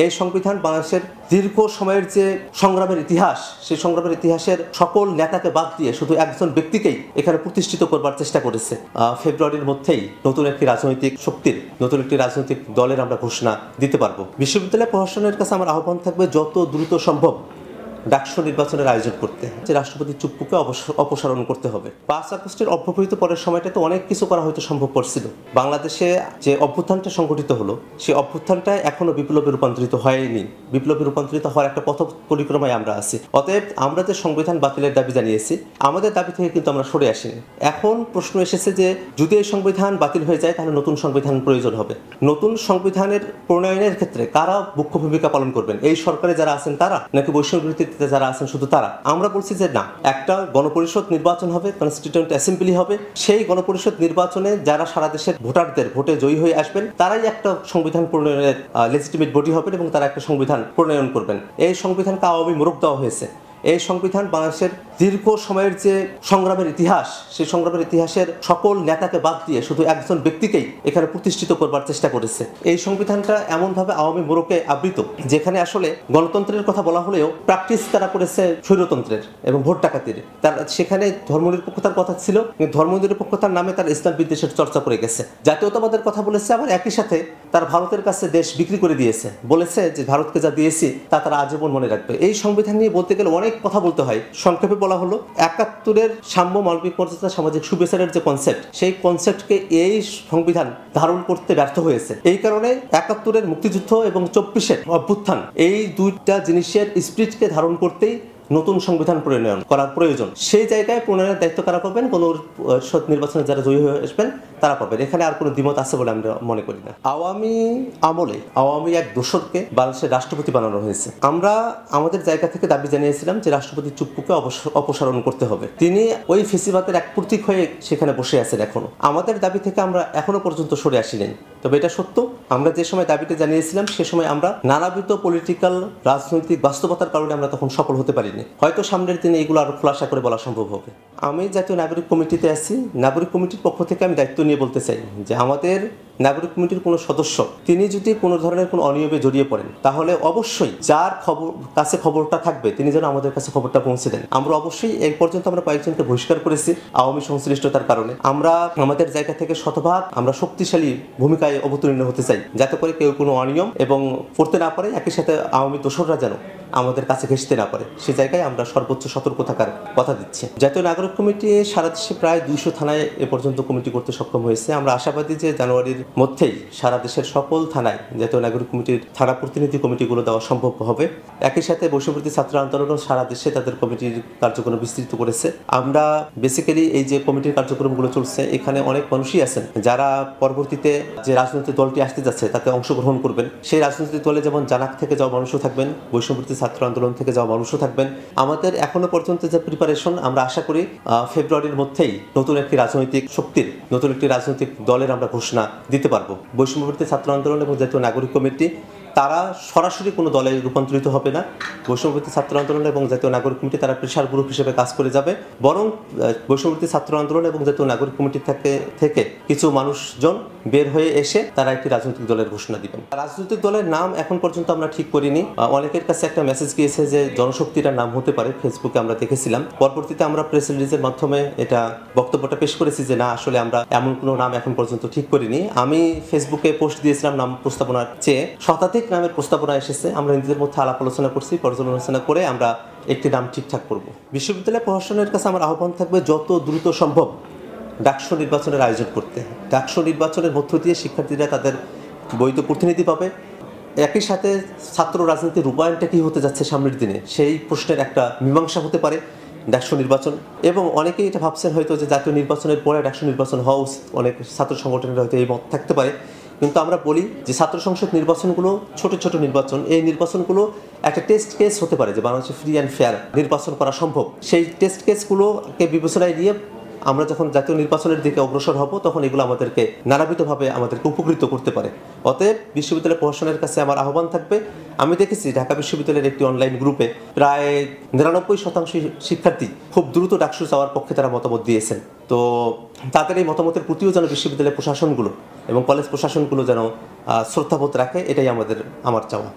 এই সংবিধান বাংলাদেশের দীর্ঘ সময়ের যে সংগ্রামের ইতিহাস, সেই সংগ্রামের ইতিহাসের সকল নেতাকে বাদ দিয়ে শুধু একজন ব্যক্তিকেই এখানে প্রতিষ্ঠিত করবার চেষ্টা করেছে। ফেব্রুয়ারির মধ্যেই নতুন একটি রাজনৈতিক শক্তির, নতুন একটি রাজনৈতিক দলের আমরা ঘোষণা দিতে পারবো। বিশ্ববিদ্যালয় প্রশাসনের কাছে আমার আহ্বান থাকবে যত দ্রুত সম্ভব ডাকসু নির্বাচনের আয়োজন করতে, যে রাষ্ট্রপতি চুপ্পুকে অপসারণ করতে হবে। 5 আগস্টের অব্যবহিত পরের সময়টাতে অনেক কিছু করা হয়তো সম্ভব করছিল। বাংলাদেশে যে অভ্যুত্থানটা সংঘটিত হলো, সেই অভ্যুত্থানটা এখনো বিপ্লবে রূপান্তরিত হয়নি। বিপ্লবে রূপান্তরিত হওয়ার একটা পথ পরিক্রমায় আমরা আছি। অতএব আমরা যে সংবিধান বাতিলের দাবি জানিয়েছি, আমাদের দাবি থেকে কিন্তু আমরা সরে আসিনি। এখন প্রশ্ন এসেছে যে যদি এই সংবিধান বাতিল হয়ে যায় তাহলে নতুন সংবিধান প্রয়োজন হবে। নতুন সংবিধানের প্রণয়নের ক্ষেত্রে কারা মুখ্য ভূমিকা পালন করবেন? এই সরকারে যারা আছেন তারা, নাকি বৈষম্য যারা আছেন শুধু তারা? আমরা বলছি যে না, একটা গণপরিষদ নির্বাচন হবে, কনস্টিটিউয়েন্ট অ্যাসেম্বলি হবে। সেই গণপরিষদ নির্বাচনে যারা সারা দেশের ভোটারদের ভোটে জয়ী হয়ে আসবেন তারাই একটা সংবিধান প্রণয়নের লেজিটিমেট বডি হবেন এবং তারা একটা সংবিধান প্রণয়ন করবেন। এই সংবিধানকে আওয়ামী মোড়ক দেওয়া হয়েছে। এই সংবিধান বাংলাদেশের দীর্ঘ সময়ের যে সংগ্রামের ইতিহাস, সেই সংগ্রামের ইতিহাসের সকল নেতাকে বাদ দিয়ে শুধু একজন ব্যক্তিকেই এখানে প্রতিষ্ঠিত করবার চেষ্টা করেছে। এই সংবিধানটা এমনভাবে আওয়ামী মোড়কে আবৃত, যেখানে আসলে গণতন্ত্রের কথা বলা হলেও প্র্যাকটিস তারা করেছে স্বৈরতন্ত্রের এবং ভোট ডাকাতির। তার সেখানে ধর্মনিরপেক্ষতার কথা ছিল, কিন্তু ধর্মনিরপেক্ষতার নামে তার ইসলাম বিদ্বেষের চর্চা করে গেছে। জাতীয়তাবাদের কথা বলেছে, আবার একই সাথে তার ভারতের কাছে দেশ বিক্রি করে দিয়েছে। বলেছে যে ভারতকে যা দিয়েছি তা তারা আজীবন মনে রাখবে। এই সংবিধান নিয়ে বলতে গেলে অনেক কথা বলতে হয়। সংক্ষেপে বলা হলো, 71-এর সাম্য, মানবিক মর্যাদা, সামাজিক সুবিচারের যে কনসেপ্ট, সেই কনসেপ্টকে এই সংবিধান ধারণ করতে ব্যর্থ হয়েছে। এই কারণে 71-এর মুক্তিযুদ্ধ এবং 24-এর অভ্যুত্থান, এই দুইটা জিনিসের স্পিরিটকে ধারণ করতেই নতুন সংবিধান প্রণয়ন করার প্রয়োজন। সেই জায়গায় প্রণয়নের দায়িত্ব কারা পাবেন? কোনো নির্বাচনে যারা জয়ী হয়ে আসবেন তারা পাবেন। এখানে আর কোনো দ্বিমত আছে বলে আমরা মনে করি না। আওয়ামী আমলে আওয়ামী এক দোসরকে বাংলাদেশের রাষ্ট্রপতি বানানো হয়েছে। আমরা আমাদের জায়গা থেকে দাবি জানিয়েছিলাম যে রাষ্ট্রপতি চুপ্পুকে অপসারণ করতে হবে। তিনি ওই ফেসিবাদের এক প্রতীক হয়ে সেখানে বসে আছেন এখনো। আমাদের দাবি থেকে আমরা এখনো পর্যন্ত সরে আসিনি। তবে এটা সত্য, আমরা যে সময় দাবিটা জানিয়েছিলাম সে সময় আমরা নানাবিধ পলিটিক্যাল রাজনৈতিক বাস্তবতার কারণে আমরা তখন সফল হতে পারিনি। হয়তো সামনের দিনে এগুলো আরো খোলাসা করে বলা সম্ভব হবে। আমি জাতীয় নাগরিক কমিটিতে আছি। নাগরিক কমিটির পক্ষ থেকে আমি দায়িত্ব নিয়ে বলতে চাই যে আমাদের নাগরিক কমিটির কোনো সদস্য তিনি যদি কোনো ধরনের কোনো অনিয়মে জড়িয়ে পড়েন, তাহলে অবশ্যই যার কাছে খবরটা থাকবে তিনি যেন আমাদের কাছে খবরটা পৌঁছে দেন। আমরা অবশ্যই এই পর্যন্ত আমরা কয়েকজনকে বহিষ্কার করেছি আওয়ামী সংশ্লিষ্টতার কারণে। আমরা আমাদের জায়গা থেকে শতভাগ আমরা শক্তিশালী ভূমিকায় অবতীর্ণ হতে চাই, যাতে করে কেউ কোনো অনিয়ম এবং করতে না পারে, একই সাথে আওয়ামী দোসররা যেন আমাদের কাছে ঘেঁষতে না পারে। সে জায়গায় আমরা সর্বোচ্চ সতর্ক থাকার কথা দিচ্ছি। জাতীয় নাগরিক কমিটি সারা দেশে প্রায় 200 থানায় এ পর্যন্ত কমিটি করতে সক্ষম হয়েছে। আমরা আশাবাদী যে জানুয়ারির মধ্যেই সারা দেশের সকল থানায় জাতীয় নাগরিক কমিটির থানা প্রতিনিধি কমিটিগুলো দেওয়া সম্ভব হবে। একই সাথে বৈষম্যবিরোধী ছাত্র আন্দোলনও সারা দেশে তাদের কমিটির কার্যক্রম বিস্তৃত করেছে। আমরা বেসিক্যালি এই যে কমিটির কার্যক্রমগুলো চলছে, এখানে অনেক মানুষই আছেন যারা পরবর্তীতে যে রাজনৈতিক দলটি আসতে যাচ্ছে তাতে অংশগ্রহণ করবেন। সেই রাজনৈতিক দলে যেমন জানাক থেকে যাওয়া মানুষও থাকবেন, বৈষম্যবিরোধী ছাত্র আন্দোলন থেকে যাওয়া মানুষও থাকবেন। আমাদের এখনো পর্যন্ত যে প্রিপারেশন, আমরা আশা করি ফেব্রুয়ারির মধ্যেই নতুন একটি রাজনৈতিক শক্তির, নতুন একটি রাজনৈতিক দলের আমরা ঘোষণা দিতে পারবো। বৈষম্যবিরোধী ছাত্র আন্দোলন এবং জাতীয় নাগরিক কমিটি তারা সরাসরি কোনো দলে রূপান্তরিত হবে না। বৈষম্যবিরোধী ছাত্র আন্দোলন এবং জাতীয় নাগরিক কমিটি তারা প্রেশার গ্রুপ হিসেবে কাজ করে যাবে। বরং বৈষম্যবিরোধী ছাত্র আন্দোলন এবং জাতীয় নাগরিক কমিটি থেকে কিছু মানুষজন বের হয়ে এসে তারা একটি রাজনৈতিক দলের ঘোষণা দিবেন। রাজনৈতিক দলের নাম এখন পর্যন্ত আমরা ঠিক করিনি। অনেকের কাছে একটা মেসেজ গিয়েছে যে জনশক্তির নাম হতে পারে, ফেসবুকে আমরা দেখেছিলাম। পরবর্তীতে আমরা প্রেস রিলিজের মাধ্যমে এটা বক্তব্যটা পেশ করেছি যে না, আসলে আমরা এমন কোনো নাম এখন পর্যন্ত ঠিক করিনি। আমি ফেসবুকে পোস্ট দিয়েছিলাম নাম প্রস্তাবনার চেয়ে শতাধিক নামের প্রস্তাবনা এসেছে। আমরা নিজেদের মধ্যে আলাপ আলোচনা করছি, পর্যালোচনা করে আমরা একটি নাম ঠিকঠাক করব। বিশ্ববিদ্যালয় প্রশাসনের কাছে আমার আহ্বান থাকবে যত দ্রুত সম্ভব ডাকসু নির্বাচনের আয়োজন করতে। ডাকসু নির্বাচনের মধ্য দিয়ে শিক্ষার্থীরা তাদের বৈধ প্রতিনিধি পাবে। একই সাথে ছাত্র রাজনীতির রূপায়ণটা কী হতে যাচ্ছে সামনের দিনে, সেই প্রশ্নের একটা মীমাংসা হতে পারে ডাকসু নির্বাচন। এবং অনেকেই এটা ভাবছেন হয়তো যে জাতীয় নির্বাচনের পরে ডাকসু নির্বাচন হওয়া উচিত, অনেক ছাত্র সংগঠনের হয়তো এই মত থাকতে পারে। কিন্তু আমরা বলি যে ছাত্র সংসদ নির্বাচনগুলো ছোট ছোট নির্বাচন, এই নির্বাচনগুলো একটা টেস্ট কেস হতে পারে যে বাংলাদেশে ফ্রি অ্যান্ড ফেয়ার নির্বাচন করা সম্ভব। সেই টেস্ট কেসগুলোকে বিবেচনায় নিয়ে আমরা যখন জাতীয় নির্বাচনের দিকে অগ্রসর হব, তখন এগুলো আমাদেরকে নানাবিধভাবে আমাদেরকে উপকৃত করতে পারে। অতএব বিশ্ববিদ্যালয় প্রশাসনের কাছে আমার আহ্বান থাকবে, আমি দেখেছি ঢাকা বিশ্ববিদ্যালয়ের একটি অনলাইন গ্রুপে প্রায় 99% শিক্ষার্থী খুব দ্রুত ডাকসু যাওয়ার পক্ষে তারা মতামত দিয়েছেন। তো তাদের এই মতামতের প্রতিও যেন বিশ্ববিদ্যালয় প্রশাসনগুলো এবং কলেজ প্রশাসনগুলো যেন শ্রদ্ধাবোধ রাখে, এটাই আমার চাওয়া।